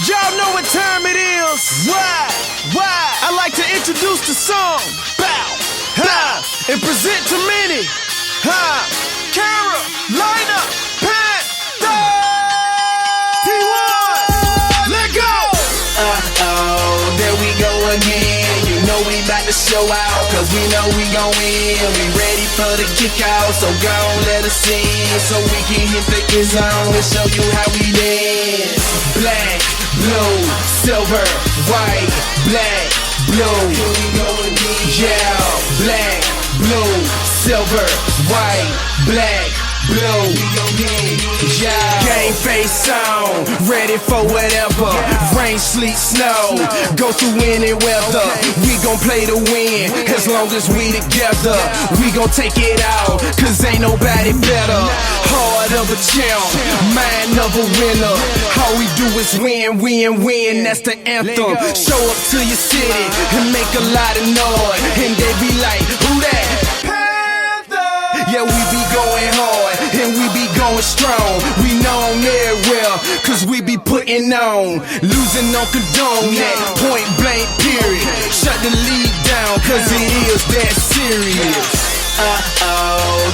Y'all know what time it is. Why? I like to introduce the song. Bow, ha, and present to many. Ha, Carolina Panthers. T1, let go. There we go again. You know we bout to show out, cause we know we gon' win. We ready for the kickout, so go on, let us in, so we can hit the end zone and show you how we dance. Black, blue, silver, white, black, blue. Yeah, black, blue, silver, white, black, blue. Yeah, game face on, ready for whatever. Rain, sleet, snow, go through any weather. We gon' play to win, as long as we together. We gon' take it out, cause ain't nobody better. Heart of a champ, mind of a winner. All we do is win, win, win, that's the anthem. Show up to your city and make a lot of noise, and they be like, who that? Yeah, we be going hard, and we be going strong. We known everywhere, cause we be putting on. Losing on condone that, point blank period. Shut the league down, cause it is that serious.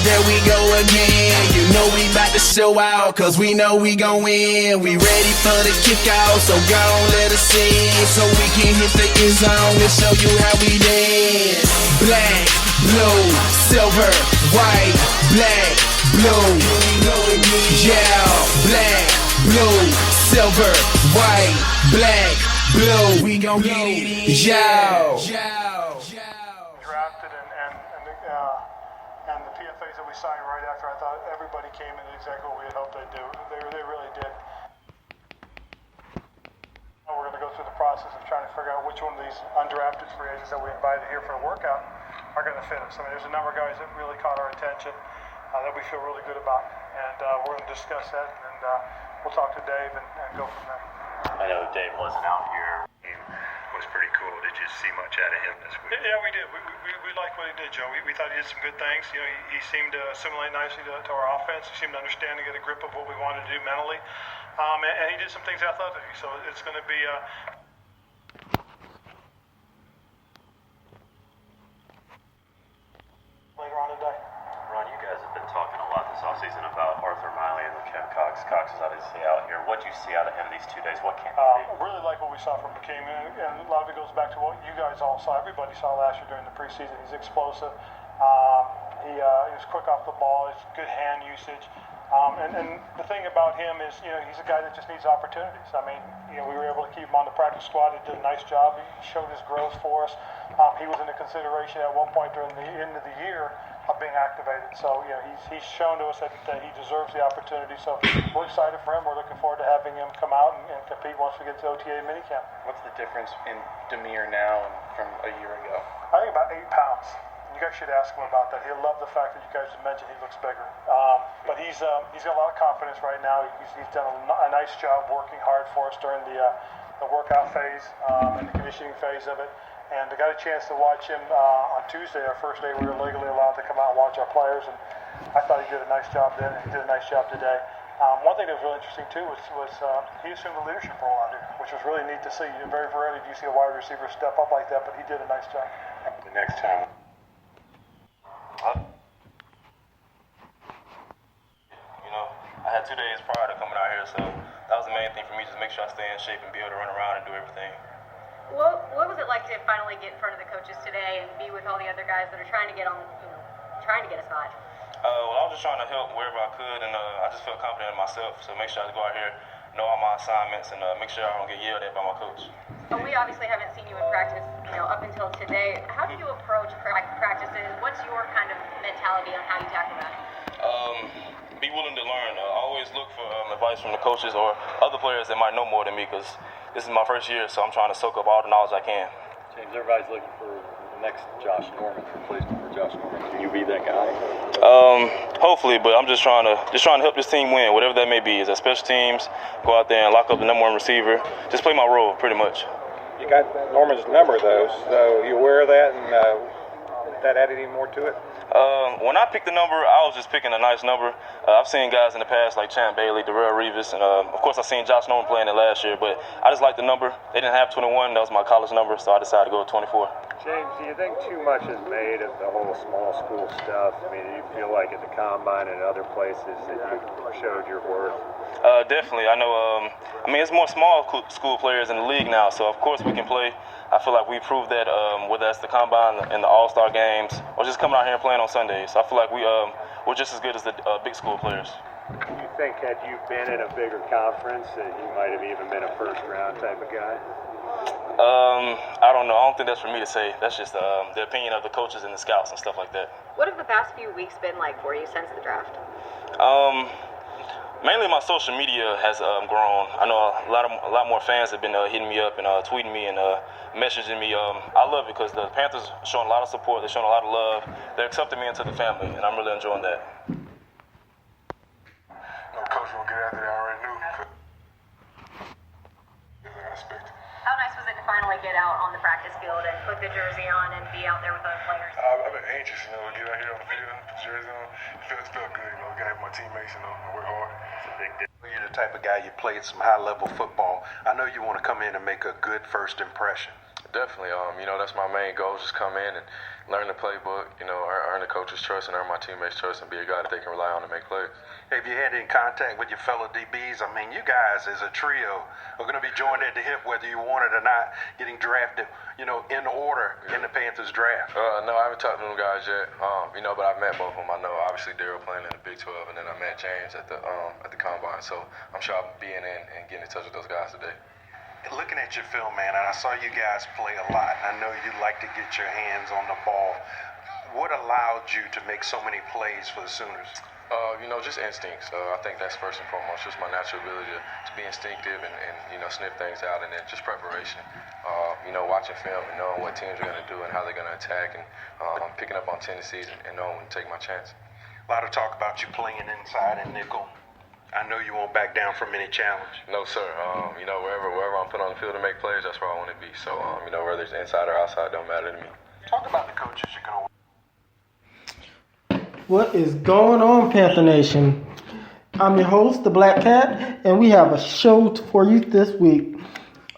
There we go again. You know we bout to show out, cause we know we gon' win. We ready for the kickout, so go on, let us in, so we can hit the end zone and show you how we dance. Black, blue, silver, white, black, blue. Yeah, black, blue, silver, white, black, blue. We gon' get it, yo. Drafted and the PFAs that we signed right after, I thought everybody came in exactly what we had hoped they'd do. They really did. We're going to go through the process of trying to figure out which one of these undrafted free agents that we invited here for a workout are going to fit us. I mean, there's a number of guys that really caught our attention that we feel really good about, and we're going to discuss that, and we'll talk to Dave and go from there. I know Dave wasn't out here. It was pretty cool. Did you see much out of him this week? Yeah, we did. We liked what he did, Joe. We thought he did some good things. You know, he seemed to assimilate nicely to our offense. He seemed to understand and get a grip of what we wanted to do mentally, and he did some things athletically. So it's going to be. Later on today. Ron, you guys have been talking a lot this offseason about Arthur Miley and Cam Cox. Cox is obviously out here. What do you see out of him these 2 days? What can he be? Really like what we saw from Hakeem, and a lot of it goes back to what you guys all saw. Everybody saw last year during the preseason. He's explosive. He was quick off the ball. He's good hand usage. And the thing about him is, you know, he's a guy that just needs opportunities. I mean, you know, we were able to keep him on the practice squad. He did a nice job. He showed his growth for us. He was in a consideration at one point during the end of the year of being activated. So, you know, he's shown to us that he deserves the opportunity. So we're excited for him. We're looking forward to having him come out and compete once we get to OTA minicamp. What's the difference in demeanor now and from a year ago? I think about 8 pounds. You guys should ask him about that. He'll love the fact that you guys mentioned he looks bigger. But he's got a lot of confidence right now. He's done a nice job working hard for us during the workout phase and the conditioning phase of it. And I got a chance to watch him on Tuesday, our first day we were legally allowed to come out and watch our players. And I thought he did a nice job then, and he did a nice job today. One thing that was really interesting too was he assumed a leadership role out here, which was really neat to see. Very rarely do you see a wide receiver step up like that, but he did a nice job. The next time. You know, I had 2 days prior to coming out here, so that was the main thing for me, just make sure I stay in shape and be able to run around and do everything. What was it like to finally get in front of the coaches today and be with all the other guys that are trying to get on, trying to get a spot? Well, I was just trying to help wherever I could, and I just felt confident in myself, so make sure I go out here, know all my assignments, and make sure I don't get yelled at by my coach. Well, we obviously haven't seen you in practice, up until today. How do you approach practices? What's your kind of mentality on how you tackle that? Be willing to learn. Always look for advice from the coaches or other players that might know more than me, because this is my first year, so I'm trying to soak up all the knowledge I can. James, everybody's looking for the next Josh Norman, replacement for Josh Norman. Can you be that guy? Hopefully, but I'm just trying to help this team win, whatever that may be. Is that special teams, go out there and lock up the number one receiver, just play my role, pretty much. You got Norman's number, though, so you aware of that, and that added any more to it? When I picked the number, I was just picking a nice number. I've seen guys in the past like Champ Bailey, Darrell Revis, and of course I've seen Josh Norman playing it last year, but I just like the number. They didn't have 21, that was my college number, so I decided to go with 24. James, do you think too much is made of the whole small school stuff? I mean, do you feel like at the Combine and other places that you showed your worth? Definitely. I know, it's more small school players in the league now, so of course we can play. I feel like we proved that whether that's the Combine and the All-Star games or just coming out here and playing on Sundays. So I feel like we're just as good as the big school players. Do you think had you been in a bigger conference that you might have even been a first-round type of guy? I don't know. I don't think that's for me to say. That's just the opinion of the coaches and the scouts and stuff like that. What have the past few weeks been like for you since the draft? Mainly my social media has grown. I know a lot more fans have been hitting me up and tweeting me and messaging me. I love it because the Panthers are showing a lot of support. They're showing a lot of love. They're accepting me into the family, and I'm really enjoying that. No, Coach will get after that. I already knew. How nice was it to finally get out on the practice field and put the jersey on and be out there with those players? I've been anxious, get out here on the field, put the jersey on. It felt good, got my teammates, work hard. It's a big deal. You're the type of guy, you played some high-level football. I know you want to come in and make a good first impression. Definitely. That's my main goal, just come in and learn the playbook, earn the coach's trust and earn my teammates' trust and be a guy that they can rely on to make plays. Have you had any contact with your fellow DBs? I mean, you guys as a trio are going to be joined at the hip whether you want it or not, getting drafted, in order in the Panthers draft. No, I haven't talked to them guys yet, but I've met both of them. I know, obviously, Darrell playing in the Big 12, and then I met James at the Combine, so I'm sure I'll be in and getting in touch with those guys today. Looking at your film, man, and I saw you guys play a lot. I know you like to get your hands on the ball. What allowed you to make so many plays for the Sooners? Just instincts. I think that's first and foremost, just my natural ability to be instinctive and sniff things out, and then just preparation. Watching film and knowing what teams are going to do and how they're going to attack, and picking up on tendencies and knowing when to take my chance. A lot of talk about you playing inside and nickel. I know you won't back down from any challenge. No, sir. Wherever I'm put on the field to make plays, that's where I want to be. So, whether it's inside or outside, don't matter to me. Talk about the coaches you're going to work. What is going on, Panther Nation? I'm your host, the Black Cat, and we have a show for you this week.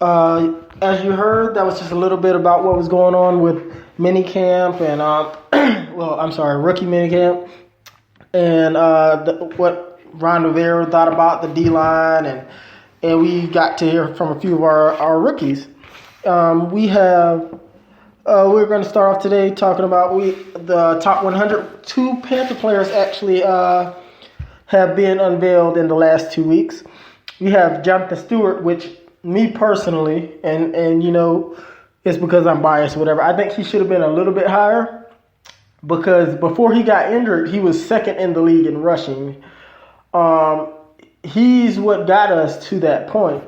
As you heard, that was just a little bit about what was going on with minicamp and, rookie minicamp, and what Ron Rivera thought about the D-line, and we got to hear from a few of our rookies. We're going to start off today talking about the top 100. 2 Panther players actually have been unveiled in the last 2 weeks. We have Jonathan Stewart, which me personally, and it's because I'm biased or whatever, I think he should have been a little bit higher because before he got injured, he was second in the league in rushing. He's what got us to that point.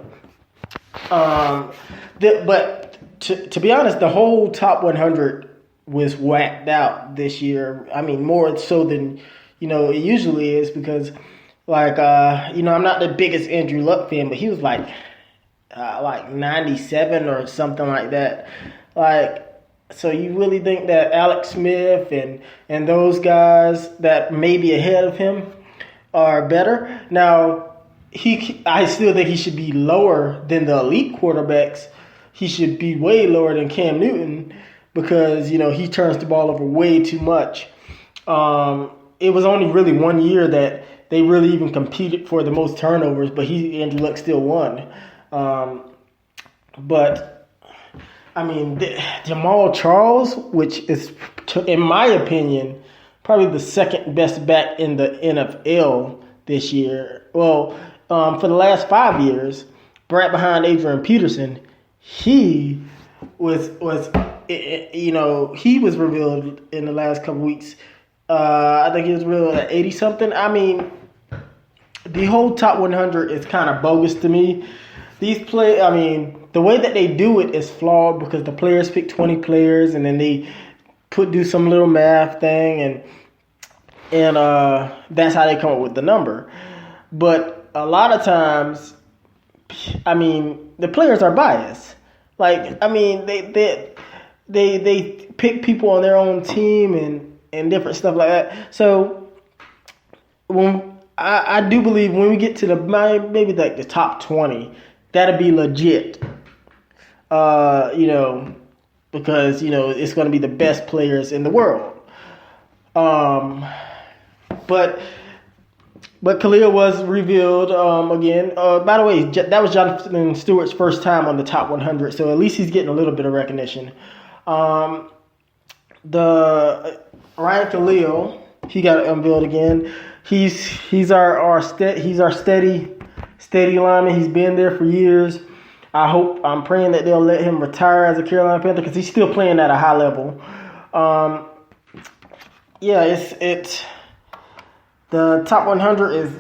But to be honest, the whole top 100 was whacked out this year. I mean, more so than, it usually is because, I'm not the biggest Andrew Luck fan, but he was like 97 or something like that. So you really think that Alex Smith and those guys that may be ahead of him are better? Now, I still think he should be lower than the elite quarterbacks. He should be way lower than Cam Newton because, he turns the ball over way too much. It was only really 1 year that they really even competed for the most turnovers, but Andrew Luck still won. Jamal Charles, which is, in my opinion, probably the second best back in the NFL this year. Well, for the last 5 years, right behind Adrian Peterson, he was revealed in the last couple weeks. I think he was revealed at 80-something. I mean, the whole top 100 is kind of bogus to me. The way that they do it is flawed because the players pick 20 players and then they do some little math thing and that's how they come up with the number. But a lot of times, the players are biased. They pick people on their own team different stuff like that. So when I do believe when we get to maybe like the top 20, that'll be legit. Because it's going to be the best players in the world. But Khalil was revealed again. By the way, that was Jonathan Stewart's first time on the top 100, so at least he's getting a little bit of recognition. The Ryan Khalil, he got unveiled again. He's our steady lineman. He's been there for years. I'm praying that they'll let him retire as a Carolina Panther because he's still playing at a high level. It's the top 100 is.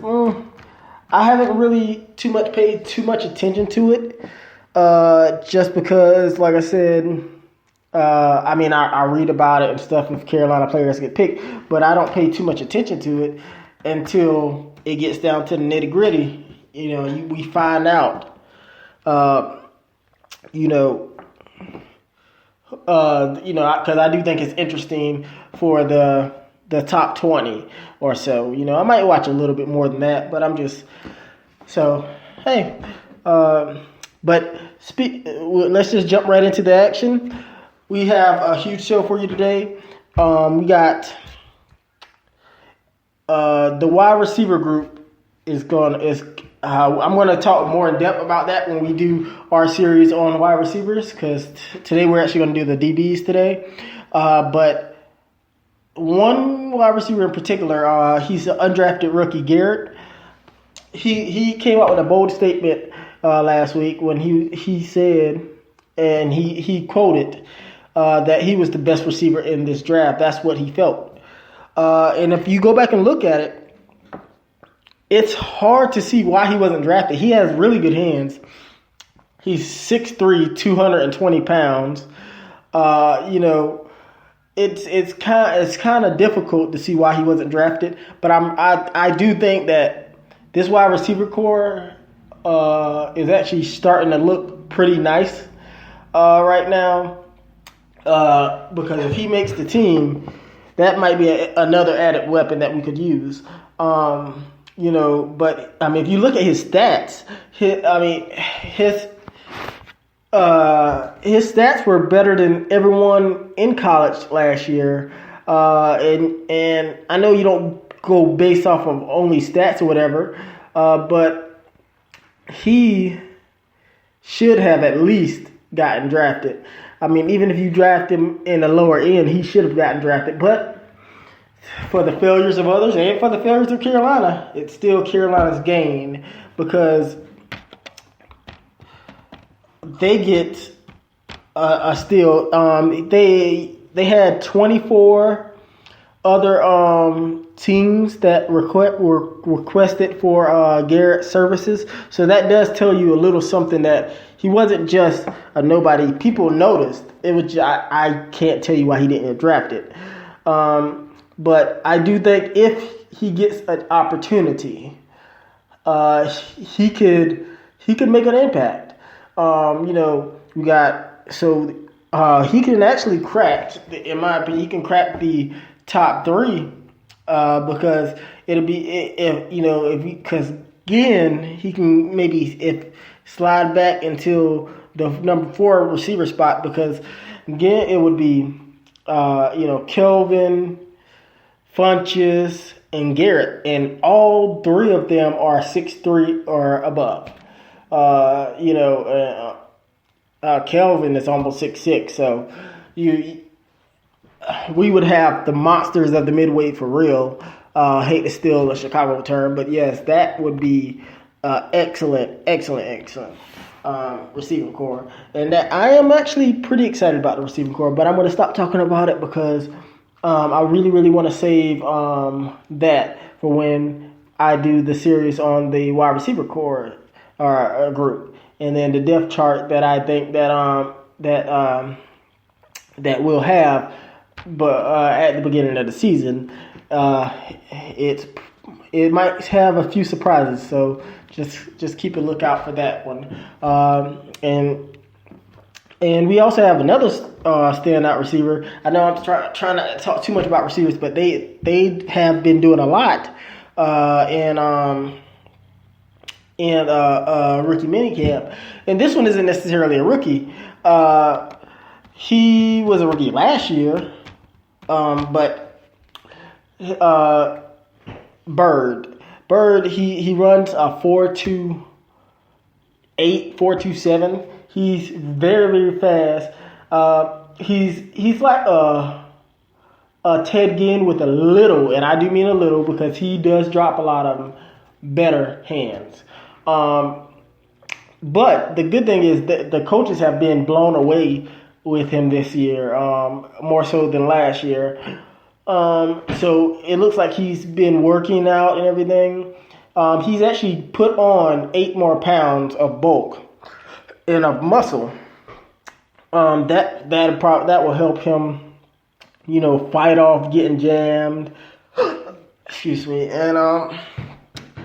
I haven't really paid too much attention to it, just because, like I said, I read about it and stuff if Carolina players get picked, but I don't pay too much attention to it until it gets down to the nitty gritty. We find out. Because I do think it's interesting for the top 20 or so. I might watch a little bit more than that, but I'm just so hey. Let's just jump right into the action. We have a huge show for you today. We got the wide receiver group I'm going to talk more in depth about that when we do our series on wide receivers, because today we're actually going to do the DBs today. But one wide receiver in particular, he's an undrafted rookie, Garrett. He came out with a bold statement last week when he said, and he quoted, that he was the best receiver in this draft. That's what he felt. And if you go back and look at it, it's hard to see why he wasn't drafted. He has really good hands. He's 6'3", 220 pounds. It's kind of difficult to see why he wasn't drafted. But I do think that this wide receiver core is actually starting to look pretty nice right now. Because if he makes the team, that might be another added weapon that we could use. But if you look at his stats, his stats were better than everyone in college last year. And I know you don't go based off of only stats or whatever, but he should have at least gotten drafted. Even if you draft him in the lower end, he should have gotten drafted. But for the failures of others and for the failures of Carolina, it's still Carolina's gain, because they get a steal. They had 24 other teams that were requested for Garrett's services. So that does tell you a little something, that he wasn't just a nobody. People noticed. It was I can't tell you why he didn't get drafted. But I do think if he gets an opportunity, he could make an impact. He can actually crack, in my opinion, he can crack the top 3 because it'll be because again he can maybe slide back until the number 4 receiver spot, because again it would be Kelvin, Funches, and Garrett, and all 3 of them are 6'3" or above. Kelvin is almost 6'6", so we would have the monsters of the midweight for real. Hate to steal a Chicago term, but yes, that would be excellent receiving core, and that I am actually pretty excited about the receiving core. But I'm going to stop talking about it because I really want to save that for when I do the series on the wide receiver core or group, and then the depth chart that I think that we'll have, but at the beginning of the season, it might have a few surprises. So just keep a lookout for that one. And And we also have another standout receiver. I know I'm trying to talk too much about receivers, but they have been doing a lot in rookie minicamp. And this one isn't necessarily a rookie. He was a rookie last year, but Bird, he runs a 4.28, 4.27. He's very, very fast. He's like a Ted Ginn with a little, and I do mean a little because he does drop a lot of them, better hands. But the good thing is that the coaches have been blown away with him this year, more so than last year. So it looks like he's been working out and everything. He's actually put on 8 more pounds of bulk and of muscle. That will help him, fight off getting jammed. Excuse me, and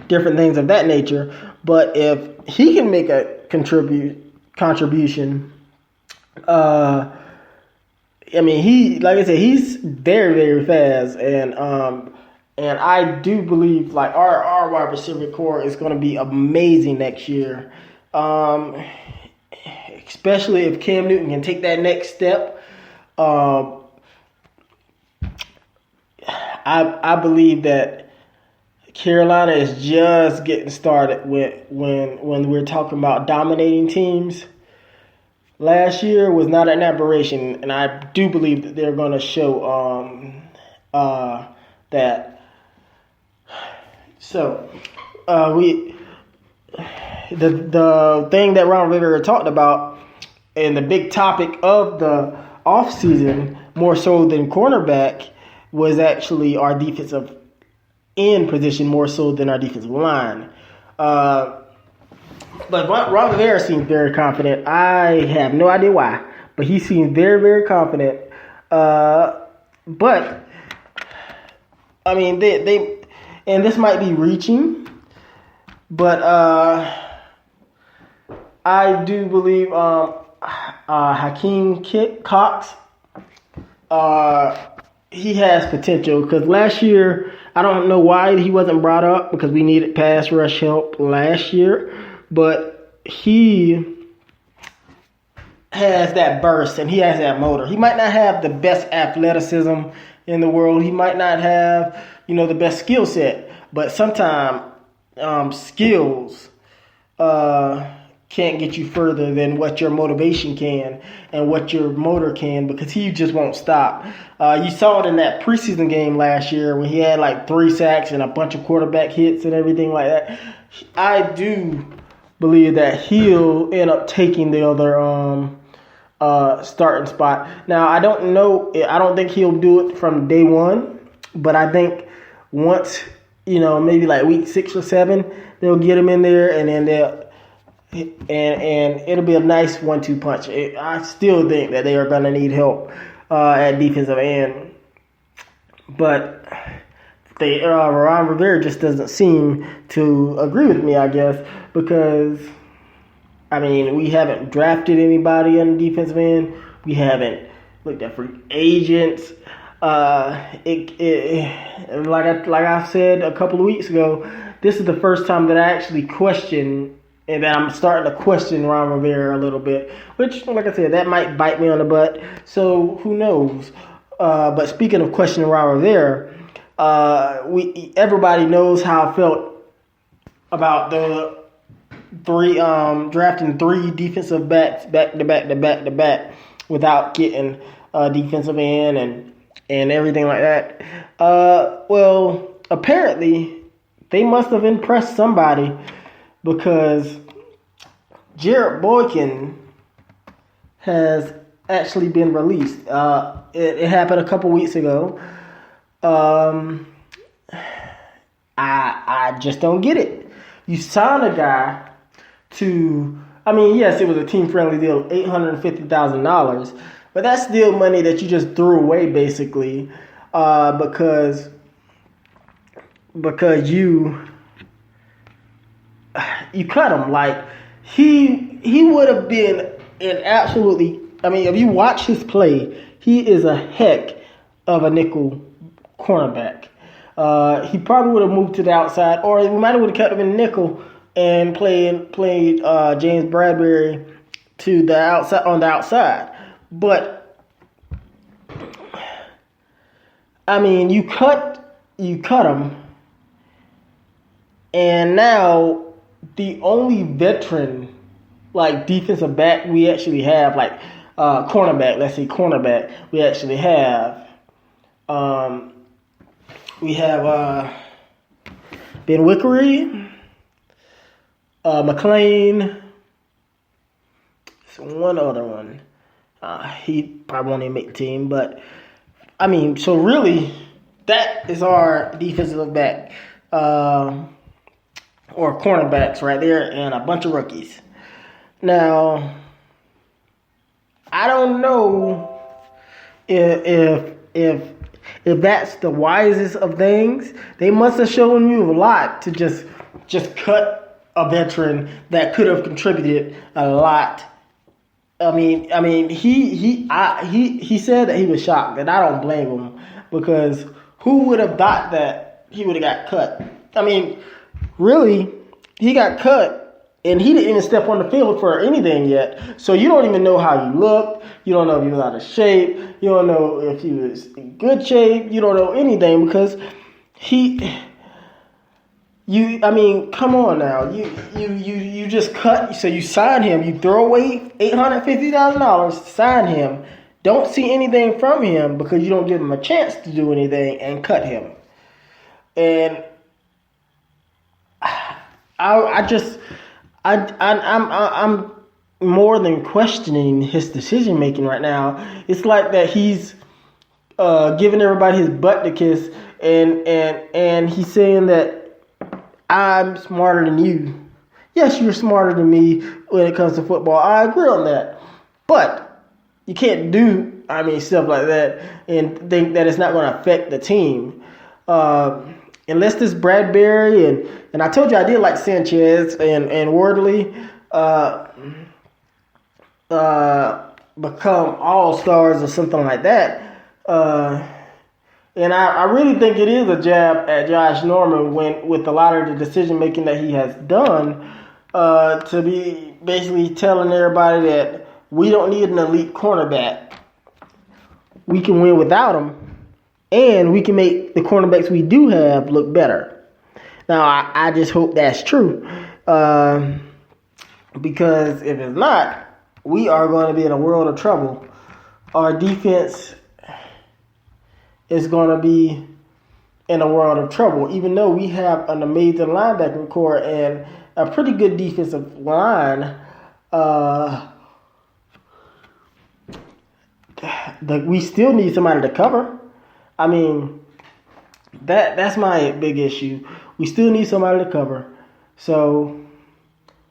different things of that nature. But if he can make a contribution, like I said, he's very, very fast, and I do believe like our wide receiver core is going to be amazing next year, especially if Cam Newton can take that next step. I believe that Carolina is just getting started when we're talking about dominating teams. Last year was not an aberration, and I do believe that they're going to show that. So, the thing that Ron Rivera talked about, and the big topic of the offseason, more so than cornerback, was actually our defensive end position more so than our defensive line. But Ron Rivera seems very confident. I have no idea why, but he seems very, very confident. But I mean, they and this might be reaching, but I do believe Hakeem Cox, he has potential, because last year, I don't know why he wasn't brought up, because we needed pass rush help last year, but he has that burst and he has that motor. He might not have the best athleticism in the world. He might not have, the best skill set, but sometimes skills can't get you further than what your motivation can and what your motor can, because he just won't stop. You saw it in that preseason game last year when he had like 3 sacks and a bunch of quarterback hits and everything like that. I do believe that he'll end up taking the other starting spot. Now, I don't think he'll do it from day one, but I think once, maybe like week 6 or 7, they'll get him in there, and then and it'll be a nice 1-2 punch. I still think that they are going to need help at defensive end, but Ron Rivera just doesn't seem to agree with me, I guess, because we haven't drafted anybody on the defensive end. We haven't looked at free agents. Like I said a couple of weeks ago, this is the first time that I actually question, and that I'm starting to question Ron Rivera a little bit, which, like I said, that might bite me on the butt. So who knows? But speaking of questioning Ron Rivera, everybody knows how I felt about the drafting 3 defensive backs back to back without getting defensive end and everything like that. Well, apparently they must have impressed somebody, because Jared Boykin has actually been released. It happened a couple weeks ago. I just don't get it. You sign a guy to, yes, it was a team-friendly deal, $850,000, but that's still money that you just threw away, basically, because you cut him. Like, he would have been an absolutely I mean, if you watch his play, he is a heck of a nickel cornerback. He probably would have moved to the outside, or we might have would have kept him in nickel and played James Bradbury to the outside on the outside. But I mean, you cut him, and now the only veteran like defensive back we actually have, like cornerback. Let's say cornerback. We actually have. We have Ben Wickery, McLean, one other one. He probably won't even make the team, but I mean, so really, that is our defensive back or cornerbacks right there, and a bunch of rookies. Now, I don't know if that's the wisest of things. They must have shown you a lot to just cut a veteran that could have contributed a lot. I mean, he said that he was shocked, and I don't blame him, because who would have thought that he would have got cut? I mean, really, he got cut, and he didn't even step on the field for anything yet. So you don't even know how he looked. You don't know if he was out of shape. You don't know if he was in good shape. You don't know anything, because I mean, come on now. You just cut. So you sign him. You throw away $850,000, sign him. Don't see anything from him because you don't give him a chance to do anything, and cut him. And I'm more than questioning his decision making right now. It's like that he's giving everybody his butt to kiss, and he's saying that I'm smarter than you. Yes, you're smarter than me when it comes to football. I agree on that, but you can't do stuff like that and think that it's not going to affect the team. Unless this Bradbury and I told you I did like Sanchez and Wardley become all-stars or something like that. And I really think it is a jab at Josh Norman with a lot of the decision-making that he has done to be basically telling everybody that we don't need an elite cornerback. We can win without him, and we can make the cornerbacks we do have look better. Now, I just hope that's true, because if it's not, we are going to be in a world of trouble. Our defense is going to be in a world of trouble, even though we have an amazing linebacking core and a pretty good defensive line. We still need somebody to cover. I mean, that's my big issue. We still need somebody to cover. So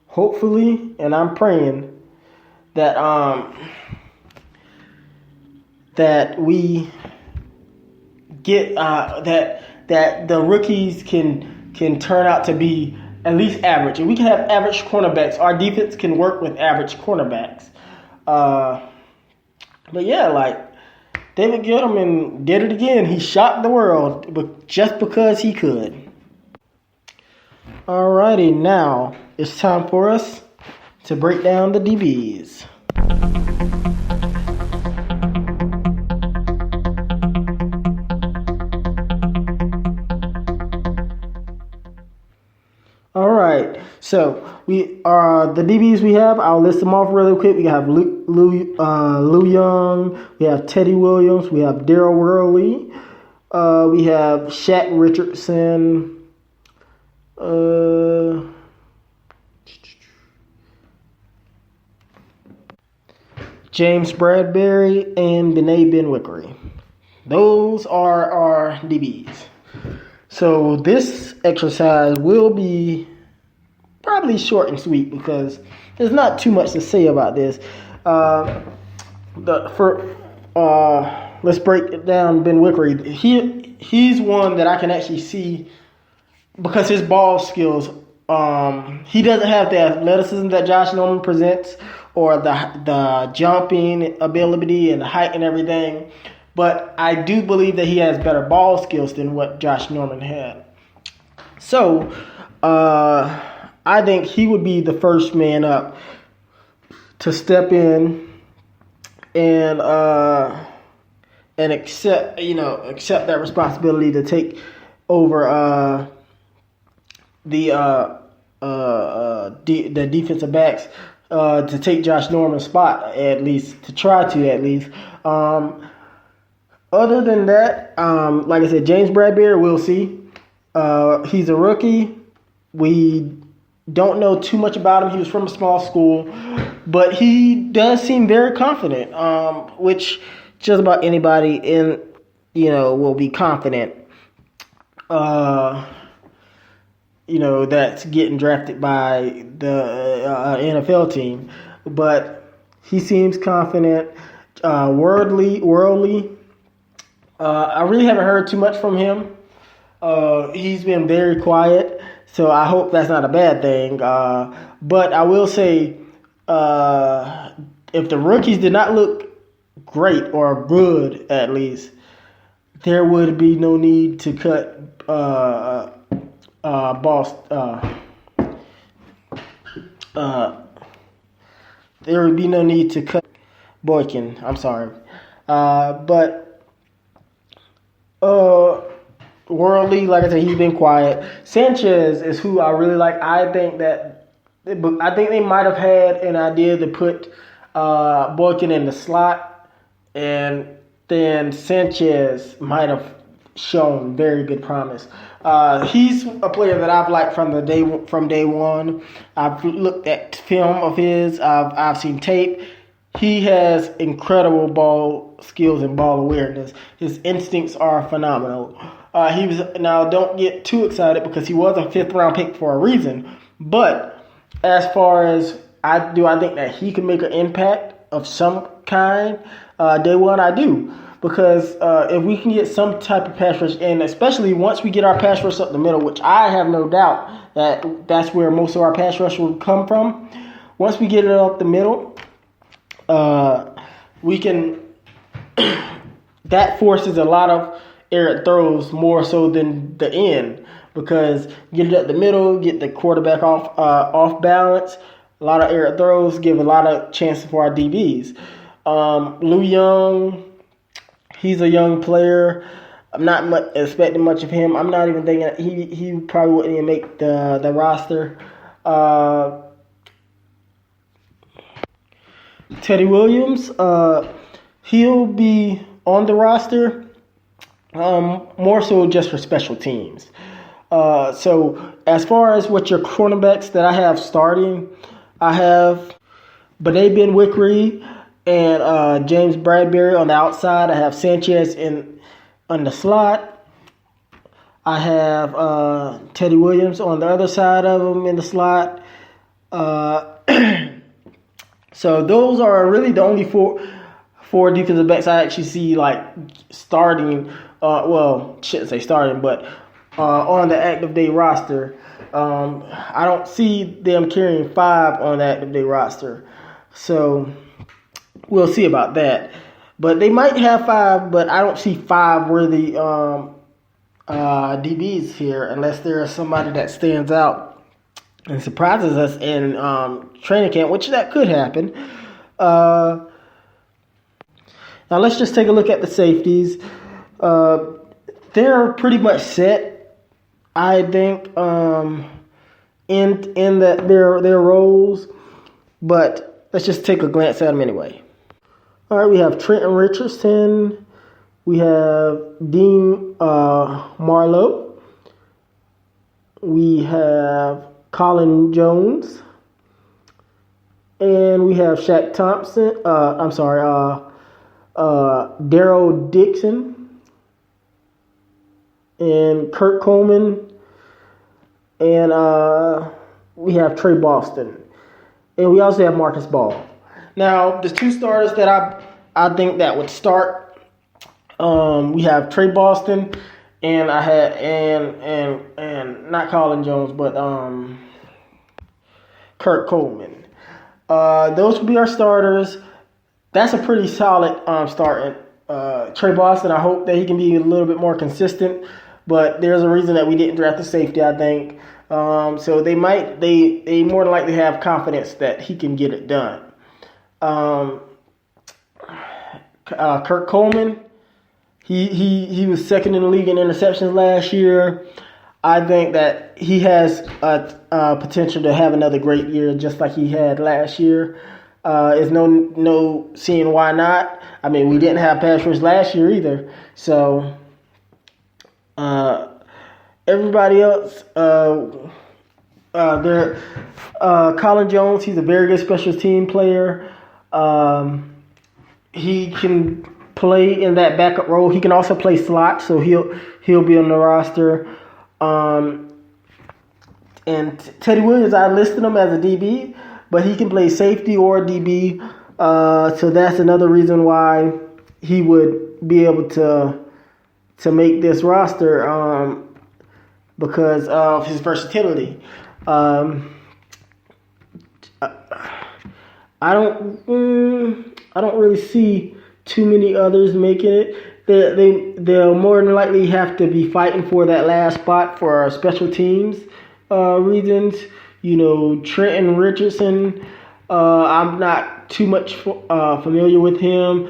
hopefully, and I'm praying that that we get that the rookies can turn out to be at least average, and we can have average cornerbacks. Our defense can work with average cornerbacks. But yeah, like David Gettleman did it again. He shocked the world, but just because he could. Alrighty, now it's time for us to break down the DBs. All right, so we are the DBs we have. I'll list them off really quick. We have Lou Young, we have Teddy Williams, we have Darryl Worley, we have Shaq Richardson, James Bradbury, and Bené Benwickery. Those are our DBs. So this exercise will be probably short and sweet because there's not too much to say about this. Let's break it down. Benwickery, he's one that I can actually see because his ball skills. He doesn't have the athleticism that Josh Norman presents or the jumping ability and the height and everything. But I do believe that he has better ball skills than what Josh Norman had. So I think he would be the first man up to step in and accept that responsibility to take over the defensive backs, to take Josh Norman's spot, at least to try to at least. Other than that, like I said, James Bradbury, we'll see. He's a rookie. We don't know too much about him. He was from a small school, but he does seem very confident, which just about anybody will be confident. That's getting drafted by the NFL team, but he seems confident, worldly. I really haven't heard too much from him. He's been very quiet, so I hope that's not a bad thing. But I will say, if the rookies did not look great or good, at least, there would be no need to cut there would be no need to cut Boykin. I'm sorry, but worldly, like I said, he's been quiet. Sanchez is who I really like. I think they might have had an idea to put Boykin in the slot, and then Sanchez might have shown very good promise. He's a player that I've liked from day one. I've looked at film of his. I've seen tape. He has incredible ball skills and ball awareness. His instincts are phenomenal. Now don't get too excited because he was a 5th round pick for a reason. But as far as I think that he can make an impact of some kind, day one I do. Because if we can get some type of pass rush, and especially once we get our pass rush up the middle, which I have no doubt that that's where most of our pass rush will come from. Once we get it up the middle, we can. That forces a lot of errant throws more so than the end, because get it up the middle, get the quarterback off balance. A lot of errant throws give a lot of chances for our DBs. Lou Young. He's a young player. I'm not expecting much of him. I'm not even thinking he probably wouldn't even make the roster. Teddy Williams, he'll be on the roster, more so just for special teams. So as far as what your cornerbacks that I have starting, I have Benet Ben-Wickery and James Bradbury on the outside. I have Sanchez on the slot. I have Teddy Williams on the other side of him in the slot. So those are really the only four defensive backs I actually see like starting. Shouldn't say starting, but on the active day roster. I don't see them carrying 5 on the active day roster. So we'll see about that. But they might have 5, but I don't see 5 worthy DBs here unless there is somebody that stands out and surprises us in training camp, which that could happen. Now let's just take a look at the safeties. They're pretty much set, I think, in their roles. But let's just take a glance at them anyway. All right, we have Trenton Richardson. We have Dean Marlowe. We have Colin Jones. And we have Shaq Thompson. Daryl Dixon. And Kurt Coleman. And we have Trey Boston. And we also have Marcus Ball. Now, the 2 starters that I think that would start, we have Trey Boston, and I had and not Colin Jones, but Kurt Coleman. those will be our starters. That's a pretty solid starting. Trey Boston, I hope that he can be a little bit more consistent, but there's a reason that we didn't draft the safety, I think. So they more than likely have confidence that he can get it done. Kurt Coleman, he was second in the league in interceptions last year. I think that he has potential to have another great year, just like he had last year. There's no seeing why not. I mean, we didn't have pass rush last year either. So everybody else, Colin Jones, he's a very good special team player. He can play in that backup role. He can also play slot, so he'll be on the roster. And Teddy Williams, I listed him as a DB, but he can play safety or DB. So that's another reason why he would be able to make this roster because of his versatility. I don't really see too many others making it. They'll more than likely have to be fighting for that last spot for our special teams reasons. You know, Trenton Richardson, I'm not too much familiar with him.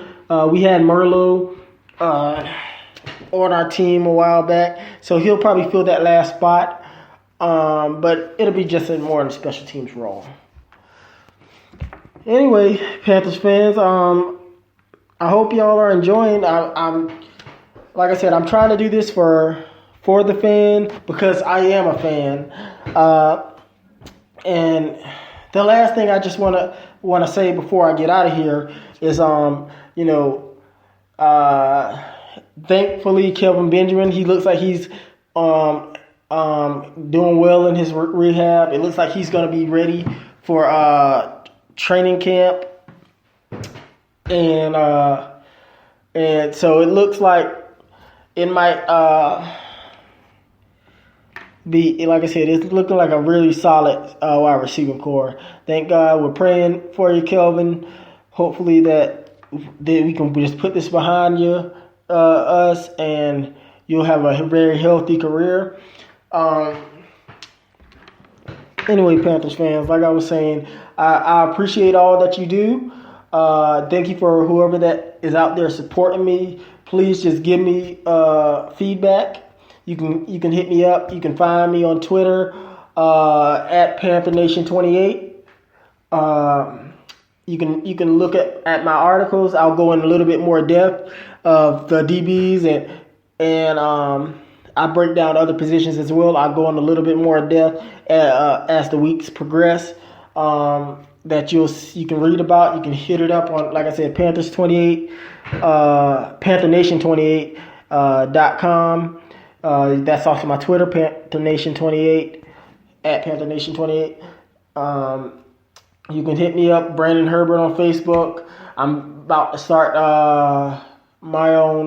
We had Merlot on our team a while back, so he'll probably fill that last spot. But it'll be just more in a special teams role. Anyway, Panthers fans, I hope y'all are enjoying. I'm like I said, I'm trying to do this for the fan because I am a fan. And the last thing I just want to say before I get out of here is, thankfully Kelvin Benjamin, he looks like he's doing well in his rehab. It looks like he's going to be ready for training camp. And so it looks like it might be, like I said, it's looking like a really solid wide receiving core. Thank God. We're praying for you, Kelvin. Hopefully that we can just put this behind us, and you'll have a very healthy career. Anyway, Panthers fans, like I was saying, I appreciate all that you do. Thank you for whoever that is out there supporting me. Please just give me feedback. You can hit me up. You can find me on Twitter at PantherNation28. You can look at my articles. I'll go in a little bit more depth of the DBs and I break down other positions as well. I'll go in a little bit more depth as the weeks progress. That you can read about. You can hit it up on, like I said, Panthers28, PantherNation28.com. That's also my Twitter, PantherNation28, at PantherNation28. You can hit me up, Brandon Herbert, on Facebook. I'm about to start my own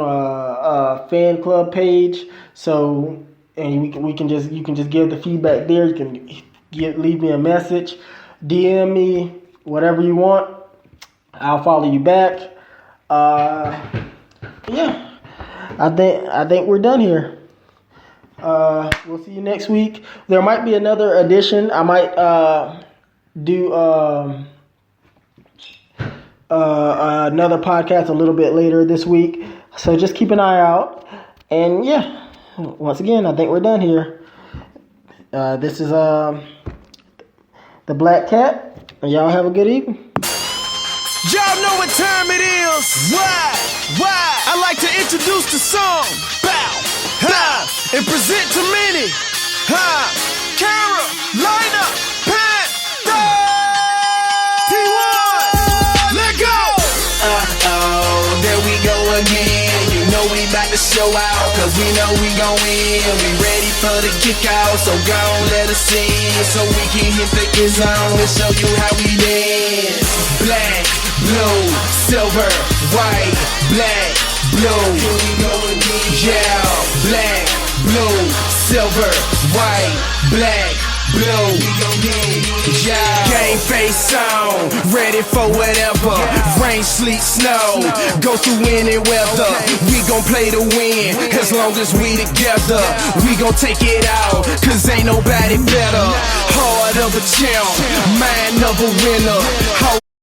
fan club page. So, and you can just give the feedback there. You can leave me a message, DM me, whatever you want. I'll follow you back. Yeah, I think we're done here. We'll see you next week. There might be another edition. I might do another podcast a little bit later this week. So just keep an eye out. And yeah, once again, I think we're done here. This is the Black Cat. And y'all have a good evening. Y'all know what time it is. Why? I like to introduce the song. Bow, ha, and present to many. Ha, Carolina Panthers. T1, let go. There we go again. You know we about to show out, cause we know we gon' win. We ready for the kick out, so go on, let us in, so we can hit the end zone and show you how we dance. Black, blue, silver, white, black, blue. Yeah, black, blue, silver, white, black, blue. Yeah. Game face on, ready for whatever. Rain, sleet, snow, go through any weather. We gon' play to win, as long as we together. We gon' take it out, cause ain't nobody better. Heart of a champ, mind of a winner.